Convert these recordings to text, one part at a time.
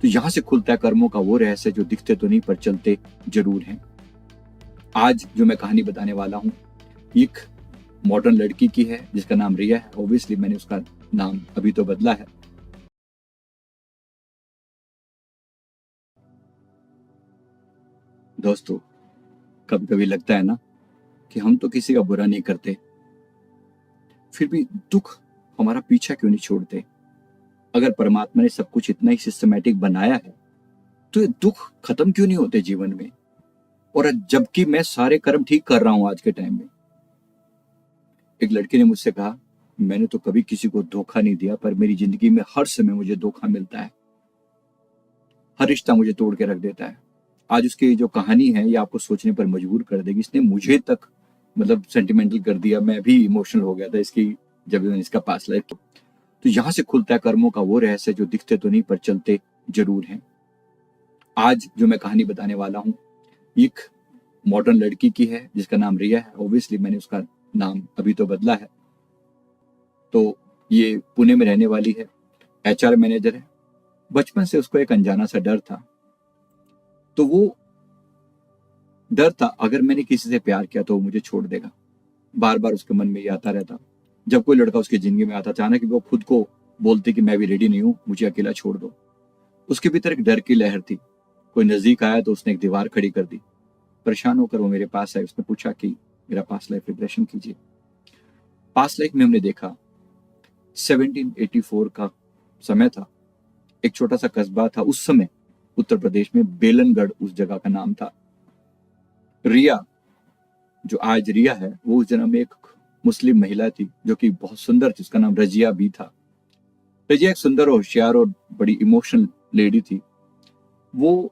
तो यहां से खुलता है कर्मों का वो रहस्य जो दिखते तो नहीं पर चलते जरूर हैं। आज जो मैं कहानी बताने वाला हूं एक मॉडर्न लड़की की है जिसका नाम रिया है। ऑब्वियसली मैंने उसका नाम अभी तो बदला है। दोस्तों, कभी कभी लगता है ना कि हम तो किसी का बुरा नहीं करते, फिर भी दुख हमारा पीछा क्यों नहीं छोड़ते। अगर परमात्मा ने सब कुछ इतना ही सिस्टमैटिक बनाया है तो ये दुख खत्म क्यों नहीं होते जीवन में। और जबकि मैं सारे कर्म ठीक कर रहा हूं आज के टाइम में। एक लड़की ने मुझसे कहा, मैंने तो कभी किसी को धोखा नहीं दिया, पर मेरी जिंदगी में हर समय मुझे धोखा मिलता है, हर रिश्ता मुझे तोड़ के रख देता है। आज उसकी जो कहानी है ये आपको सोचने पर मजबूर कर देगी। इसने मुझे तक सेंटिमेंटल कर दिया। मैं भी इमोशनल हो गया था इसकी जब मैंने इसका पास लाइफ। तो यहां से खुलता है कर्मों का वो रहस्य जो दिखते तो नहीं पर चलते जरूर हैं। आज जो मैं कहानी बताने वाला हूं एक मॉडर्न लड़की की है जिसका नाम रिया है। ऑब्वियसली मैंने उसका नाम अभी तो बदला है। तो ये पुणे में रहने वाली है, एचआर मैनेजर है। बचपन से उसको एक अनजाना सा डर था। तो वो डर था, अगर मैंने किसी से प्यार किया तो वो मुझे छोड़ देगा। बार बार उसके मन में ये आता रहता। जब कोई लड़का उसकी जिंदगी में आता, अचानक वो खुद को बोलती कि मैं भी रेडी नहीं हूं, मुझे अकेला छोड़ दो। उसके भीतर एक डर की लहर थी। कोई नजदीक आया तो उसने एक दीवार खड़ी कर दी। परेशान होकर वो मेरे पास आई। उसने पूछा कि मेरा पास्ट लाइफ रिग्रेशन कीजिए। पास्ट लाइफ में हमने देखा 1784 का समय था। एक छोटा सा कस्बा था उस समय उत्तर प्रदेश में, बेलनगढ़ उस जगह का नाम था। रिया, जो आज रिया है, वो उस जन्म में एक मुस्लिम महिला थी जो कि बहुत सुंदर थी। उसका नाम रजिया भी था। रजिया एक सुंदर और होशियार और बड़ी इमोशनल लेडी थी। वो,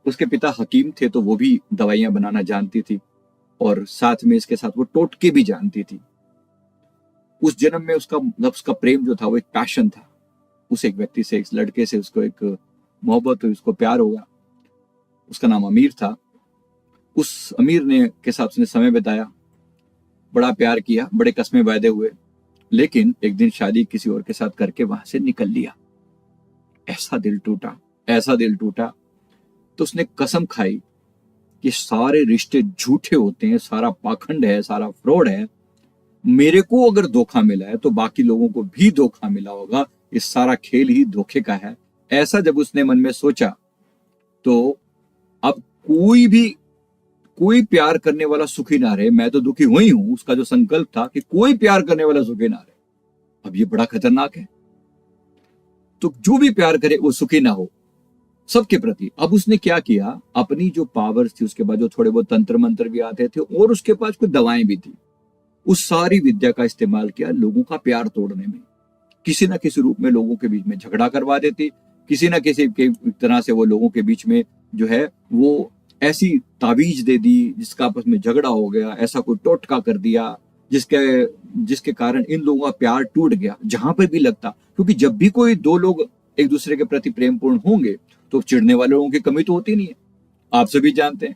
उसके पिता हकीम थे तो वो भी दवाइयां बनाना जानती थी और साथ में इसके साथ वो टोटके भी जानती थी। उस जन्म में उसका प्रेम जो था वो एक पैशन था। उस एक व्यक्ति से, एक लड़के से उसको एक मोहब्बत हुई, उसको प्यार होगा। उसका नाम अमीर था। उस अमीर ने के साथ उसने समय बिताया, बड़ा प्यार किया, बड़े कस्मे वायदे हुए। लेकिन एक दिन शादी किसी और के साथ करके वहां से निकल लिया। ऐसा दिल टूटा, ऐसा दिल टूटा। तो उसने कसम खाई कि सारे रिश्ते झूठे होते हैं, सारा पाखंड है, सारा फ्रॉड है। मेरे को अगर धोखा मिला है तो बाकी लोगों को भी धोखा मिला होगा। इस सारा खेल ही धोखे का है। ऐसा जब उसने मन में सोचा तो अब कोई प्यार करने वाला सुखी ना रहे, मैं तो दुखी हुई हूं। उसका जो संकल्प था कि कोई प्यार करने वाला सुखी ना रहे, अब ये बड़ा खतरनाक है। तो जो भी प्यार करे वो सुखी ना हो सबके प्रति। अब उसने क्या किया, अपनी जो पावर्स थी, उसके बाद जो थोड़े बहुत तंत्र मंत्र भी आते थे और उसके पास कुछ दवाएं भी थी, उस सारी विद्या का इस्तेमाल किया लोगों का प्यार तोड़ने में। किसी ना किसी रूप में लोगों के बीच में झगड़ा करवा देती। किसी ना किसी के तरह से वो लोगों के बीच में जो है वो ऐसी ताबीज दे दी जिसका आपस में झगड़ा हो गया। ऐसा कोई टोटका कर दिया जिसके कारण इन लोगों का प्यार टूट गया जहां पर भी लगता। क्योंकि जब भी कोई दो लोग एक दूसरे के प्रति प्रेमपूर्ण होंगे तो चिढ़ने वाले लोगों की कमी तो होती नहीं है, आप सभी जानते हैं।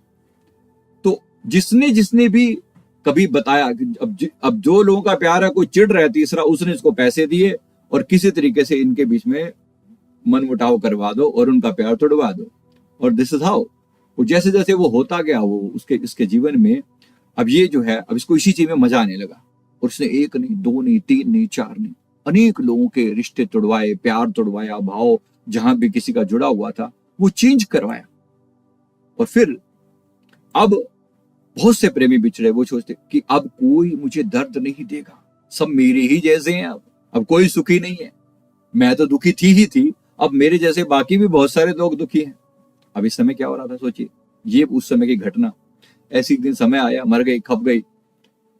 तो जिसने जिसने भी कभी बताया कि अब जो लोगों का प्यार है, कोई चिढ़ रहा है तीसरा, उसने इसको पैसे दिए और किसी तरीके से इनके बीच में मनमुटाव करवा दो और उनका प्यार तोड़वा दो। और दिस इज हाउ। जैसे जैसे वो होता गया वो उसके जीवन में, अब ये जो है, अब इसको इसी चीज में मजा आने लगा। और उसने एक नहीं, दो नहीं, तीन नहीं, चार नहीं, अनेक लोगों के रिश्ते तोड़वाए, प्यार तोड़वाया, भाव जहां भी किसी का जुड़ा हुआ था वो चेंज करवाया। और फिर अब बहुत से प्रेमी बिछड़े। वो सोचते कि अब कोई मुझे दर्द नहीं देगा, सब मेरे ही जैसे हैं। अब कोई सुखी नहीं है। मैं तो दुखी थी, अब मेरे जैसे बाकी भी बहुत सारे लोग दुखी हैं। अब इस समय क्या हो रहा था सोचिए, ये उस समय की घटना। ऐसी दिन समय आया, मर गई, खप गई,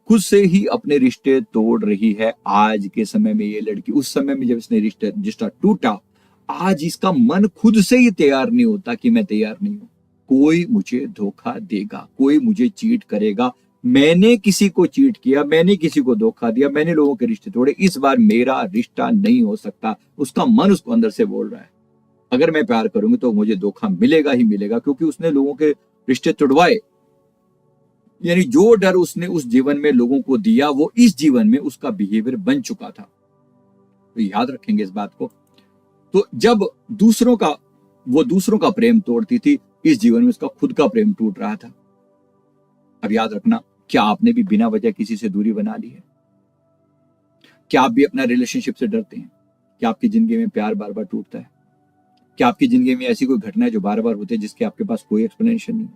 खुद से ही अपने रिश्ते तोड़ रही है आज के समय में ये लड़की। उस समय में जब इसने रिश्ता टूटा, आज इसका मन खुद से ही तैयार नहीं होता कि मैं तैयार नहीं हूं, कोई मुझे धोखा देगा, कोई मुझे चीट करेगा। मैंने किसी को चीट किया, मैंने किसी को धोखा दिया, मैंने लोगों के रिश्ते तोड़े, इस बार मेरा रिश्ता नहीं हो सकता। उसका मन उसको अंदर से बोल रहा है, अगर मैं प्यार करूंगी तो मुझे धोखा मिलेगा ही मिलेगा। क्योंकि उसने लोगों के रिश्ते तोड़वाए। यानी जो डर उसने उस जीवन में लोगों को दिया वो इस जीवन में उसका बिहेवियर बन चुका था। तो याद रखेंगे इस बात को। तो जब दूसरों का वो दूसरों का प्रेम तोड़ती थी, इस जीवन में उसका खुद का प्रेम टूट रहा था। अब याद रखना, क्या आपने भी बिना वजह किसी से दूरी बना ली है? क्या आप भी अपना रिलेशनशिप से डरते हैं? क्या आपकी जिंदगी में प्यार बार बार टूटता है? क्या आपकी जिंदगी में ऐसी कोई घटना है जो बार बार होती है जिसके आपके पास कोई एक्सप्लेनेशन नहीं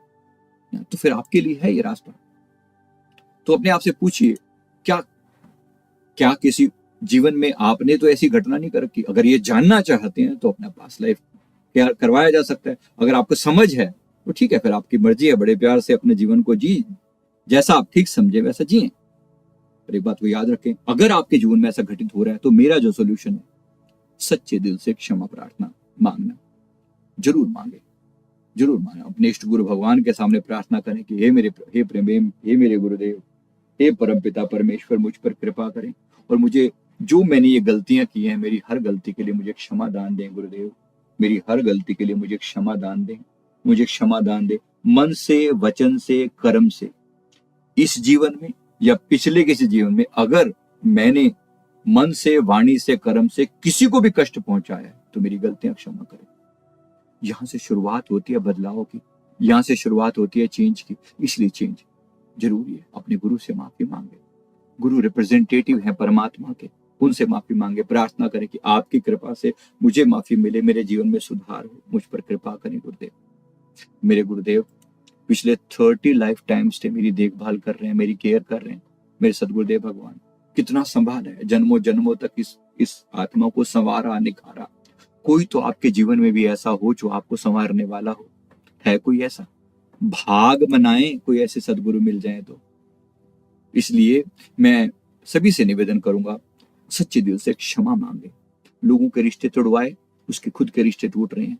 है? तो फिर आपके लिए है ये रास्ता। तो अपने आप से पूछिए, क्या क्या किसी जीवन में आपने तो ऐसी घटना नहीं कर रखी? अगर ये जानना चाहते हैं तो अपना पास्ट लाइफ क्या करवाया जा सकता है। अगर आपको समझ है तो ठीक है, फिर आपकी मर्जी है, बड़े प्यार से अपने जीवन को जी, जैसा आप ठीक समझे वैसा जिए। पर एक बात को याद रखें, अगर आपके जीवन में ऐसा घटित हो रहा है तो मेरा जो सोल्यूशन है, सच्चे दिल से क्षमा प्रार्थना मांगना। जरूर मांगे, जरूर मांगे। अपने इष्ट गुरु भगवान के सामने प्रार्थना करें कि हे प्रेम, हे मेरे गुरुदेव, हे परम पिता परमेश्वर, मुझ पर कृपा करें और मुझे जो मैंने ये गलतियां की हैं, मेरी हर गलती के लिए मुझे क्षमा दान दें गुरुदेव। मेरी हर गलती के लिए मुझे क्षमा दान दें, मुझे क्षमा दान दे, मन से, वचन से, कर्म से। इस जीवन में या पिछले किसी जीवन में अगर मैंने मन से, वाणी से, कर्म से किसी को भी कष्ट पहुंचाया है तो मेरी गलतियां क्षमा करें। यहां से शुरुआत होती है बदलाव की, यहां से शुरुआत होती है चेंज की। इसलिए चेंज जरूरी है। अपने गुरु से माफी मांगे। गुरु रिप्रेजेंटेटिव है परमात्मा के, उनसे माफी मांगे, प्रार्थना करें कि आपकी कृपा से मुझे माफी मिले, मेरे जीवन में सुधार हो, मुझ पर कृपा करें गुरुदेव। मेरे गुरुदेव पिछले 30 लाइफ टाइम्स से मेरी देखभाल कर रहे हैं, मेरी केयर कर रहे हैं। मेरे सदगुरुदेव भगवान कितना संभाला है, जन्मों जन्मों तक इस आत्मा को संवारा, निखारा। कोई तो आपके जीवन में भी ऐसा हो जो आपको संवारने वाला हो। है कोई ऐसा? भाग मनाएं कोई ऐसे सदगुरु मिल जाए तो। इसलिए मैं सभी से निवेदन करूंगा, सच्चे दिल से क्षमा मांगे। लोगों के रिश्ते तोड़वाए, उसके खुद के रिश्ते टूट रहे हैं।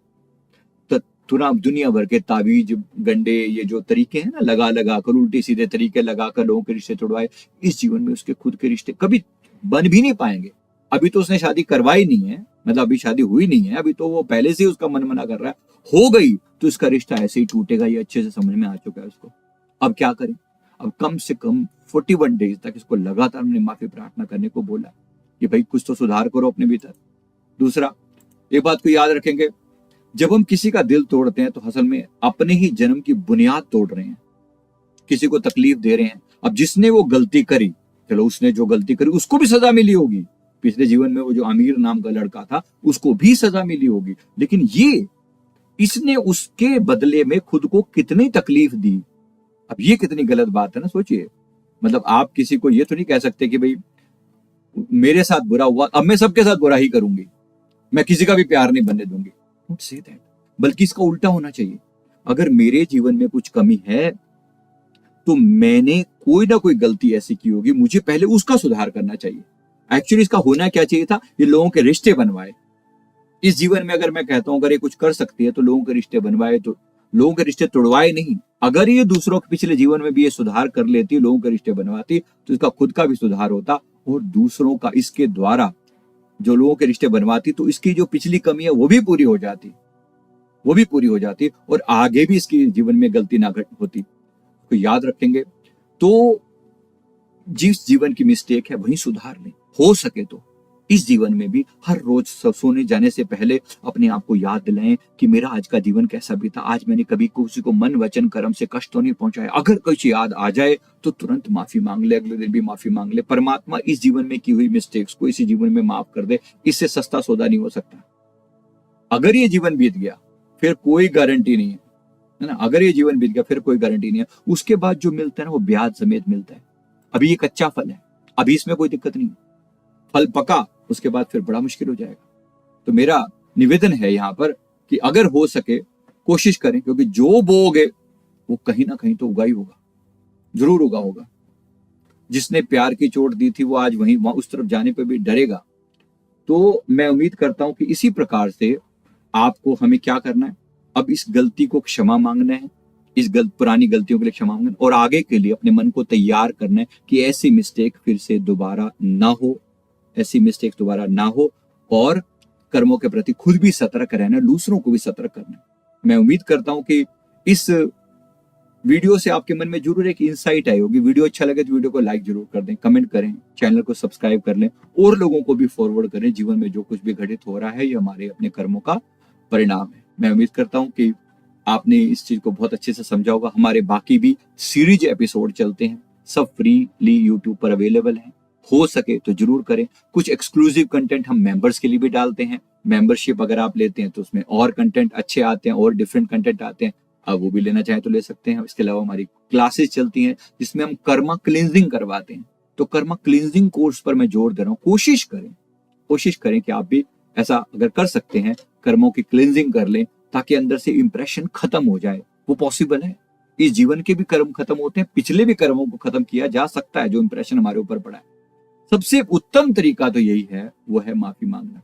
दुनिया भर के तावीज, गंडे, ये जो तरीके हैं ना, लगा लगा कर, उल्टे सीधे तरीके लगाकर लोगों के रिश्ते तोड़वाए। इस जीवन में उसके खुद के रिश्ते कभी बन भी नहीं पाएंगे। अभी तो उसने शादी करवाई नहीं है, मतलब अभी शादी हुई नहीं है, अभी तो वो पहले से ही उसका मन मना कर रहा है। हो गई तो इसका रिश्ता ऐसे ही टूटेगा, ये अच्छे से समझ में आ चुका है उसको। अब क्या करें? अब कम से कम 41 डेज तक इसको लगातार हमने माफी प्रार्थना करने को बोला कि भाई कुछ तो सुधार करो अपने भीतर। दूसरा, एक बात को याद रखेंगे, जब हम किसी का दिल तोड़ते हैं तो असल में अपने ही जन्म की बुनियाद तोड़ रहे हैं, किसी को तकलीफ दे रहे हैं। अब जिसने वो गलती करी, चलो उसने जो गलती करी उसको भी सजा मिली होगी। पिछले जीवन में वो जो आमिर नाम का लड़का था उसको भी सजा मिली होगी, लेकिन इसने उसके बदले में खुद को कितनी तकलीफ दी। अब ये कितनी गलत बात है ना, सोचिए। मतलब आप किसी को ये तो नहीं कह सकते कि भाई मेरे साथ बुरा हुआ, अब मैं सबके साथ बुरा ही करूंगी, मैं किसी का भी प्यार नहीं बनने दूंगी। Don't say that. बल्कि इसका उल्टा होना चाहिए। अगर मेरे जीवन में कुछ कमी है तो मैंने कोई ना कोई गलती ऐसी की होगी, मुझे पहले उसका सुधार करना चाहिए। एक्चुअली इसका होना क्या चाहिए था, ये लोगों के रिश्ते बनवाए। इस जीवन में अगर मैं कहता हूं अगर ये कुछ कर सकती है तो लोगों के रिश्ते बनवाए, तो लोगों के रिश्ते तोड़वाए नहीं। अगर ये दूसरों के पिछले जीवन में भी ये सुधार कर लेती, लोगों के रिश्ते बनवाती, तो इसका खुद का भी सुधार होता और दूसरों का इसके द्वारा जो लोगों के रिश्ते बनवाती तो इसकी जो पिछली कमी है वो भी पूरी हो जाती, वो भी पूरी हो जाती और आगे भी इसकी जीवन में गलती ना घट होती। तो याद रखेंगे, तो जिस जीवन की मिस्टेक है वहीं सुधार लें। हो सके तो इस जीवन में भी हर रोज सोने जाने से पहले अपने आप को याद दिलाएं कि मेरा आज का जीवन कैसा बीता, आज मैंने कभी किसी को मन वचन कर्म से कष्ट तो नहीं पहुंचाया। अगर कुछ याद आ जाए तो तुरंत माफी मांग ले, अगले दिन भी माफी मांग ले। परमात्मा इस जीवन में की हुई मिस्टेक्स को इसी जीवन में माफ कर दे, इससे सस्ता सौदा नहीं हो सकता। अगर ये जीवन बीत गया फिर कोई गारंटी नहीं है ना, अगर ये जीवन बीत गया फिर कोई गारंटी नहीं है। उसके बाद जो मिलता है ना वो ब्याज समेत मिलता है। अभी ये कच्चा फल है, अभी इसमें कोई दिक्कत नहीं, फल पका उसके बाद फिर बड़ा मुश्किल हो जाएगा। तो मेरा निवेदन है यहाँ पर कि अगर हो सके कोशिश करें, क्योंकि जो बोओगे वो कहीं ना कहीं तो उगा ही होगा, जरूर उगा होगा। जिसने प्यार की चोट दी थी वो आज वहीं उस तरफ जाने पे भी डरेगा। तो मैं उम्मीद करता हूं कि इसी प्रकार से आपको हमें क्या करना है, अब इस गलती को क्षमा मांगना है, पुरानी गलतियों के लिए क्षमा मांगना और आगे के लिए अपने मन को तैयार करना है कि ऐसी मिस्टेक फिर से दोबारा ना हो, ऐसी मिस्टेक दोबारा ना हो। और कर्मों के प्रति खुद भी सतर्क रहना, दूसरों को भी सतर्क करना। मैं उम्मीद करता हूं कि इस वीडियो से आपके मन में जरूर एक इंसाइट आई होगी। वीडियो अच्छा लगे तो वीडियो को लाइक जरूर कर दें, कमेंट करें, चैनल को सब्सक्राइब कर लें और लोगों को भी फॉरवर्ड करें। जीवन में जो कुछ भी घटित हो रहा है ये हमारे अपने कर्मों का परिणाम है। मैं उम्मीद करता हूं कि आपने इस चीज को बहुत अच्छे से समझा होगा। हमारे बाकी भी सीरीज एपिसोड चलते हैं, सब फ्रीली यूट्यूब पर अवेलेबल हैं। हो सके तो जरूर करें। कुछ एक्सक्लूसिव कंटेंट हम मेंबर्स के लिए भी डालते हैं। मेंबरशिप अगर आप लेते हैं तो उसमें और कंटेंट अच्छे आते हैं और डिफरेंट कंटेंट आते हैं। अब वो भी लेना चाहें तो ले सकते हैं। इसके अलावा हमारी क्लासेस चलती हैं जिसमें हम कर्मा क्लींजिंग करवाते हैं। तो कर्मा क्लींजिंग कोर्स पर मैं जोर दे रहा हूँ। कोशिश करें कि आप भी ऐसा अगर कर सकते हैं, कर्मों की क्लींजिंग कर लें ताकि अंदर से इंप्रेशन खत्म हो जाए। वो पॉसिबल है। इस जीवन के भी कर्म खत्म होते हैं, पिछले भी कर्मों को खत्म किया जा सकता है जो इंप्रेशन हमारे ऊपर पड़ा है। सबसे उत्तम तरीका तो यही है, वो है माफी मांगना।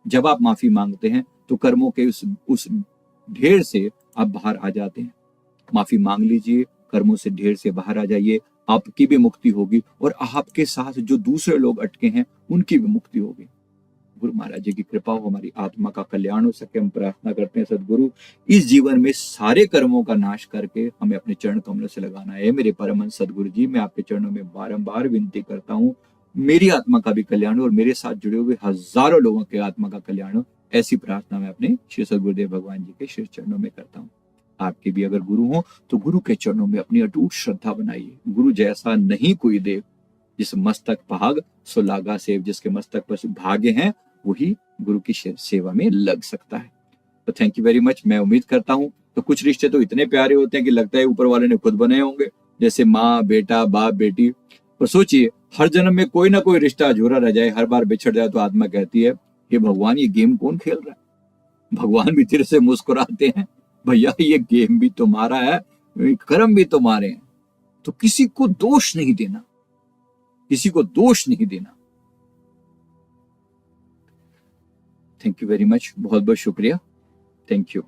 जब आप माफी मांगते हैं तो कर्मों के उस ढेर से आप बाहर आ जाते हैं। माफी मांग लीजिए, कर्मों से ढेर से बाहर आ जाइए, आपकी भी मुक्ति होगी और आपके साथ जो दूसरे लोग अटके हैं उनकी भी मुक्ति होगी। गुरु महाराज जी की कृपा हो, हमारी आत्मा का कल्याण हो सके। हम प्रार्थना करते हैं सदगुरु इस जीवन में सारे कर्मों का नाश करके हमें अपने चरण कमलों से लगाना है। मेरे परमहंस सदगुरु जी, मैं आपके चरणों में बारंबार विनती करता हूँ, मेरी आत्मा का भी कल्याण हो और मेरे साथ जुड़े हुए हजारों लोगों के आत्मा का कल्याण हो। ऐसी प्रार्थना मैं अपने श्री सदगुरुदेव भगवान जी के श्री चरणों में करता हूँ। आपके भी अगर गुरु हो तो गुरु के चरणों में अपनी अटूट श्रद्धा बनाइए। गुरु जैसा नहीं कोई देव, जिस मस्तक भाग सो लागा सेव, जिसके मस्तक पर भागे हैं वही गुरु की सेवा में लग सकता है। तो थैंक यू वेरी मच। मैं उम्मीद करता हूँ तो कुछ रिश्ते तो इतने प्यारे होते हैं कि लगता है ऊपर वाले ने खुद बनाए होंगे, जैसे माँ बेटा, बाप बेटी। और सोचिए हर जन्म में कोई ना कोई रिश्ता अधूरा रह जाए, हर बार बिछड़ जाए तो आत्मा कहती है कि भगवान ये गेम कौन खेल रहा है। भगवान भी तेरे से मुस्कुराते हैं, भैया ये गेम भी तुम्हारा है, कर्म भी तुम्हारे हैं। तो किसी को दोष नहीं देना, किसी को दोष नहीं देना। थैंक यू वेरी मच, बहुत बहुत शुक्रिया। Thank you.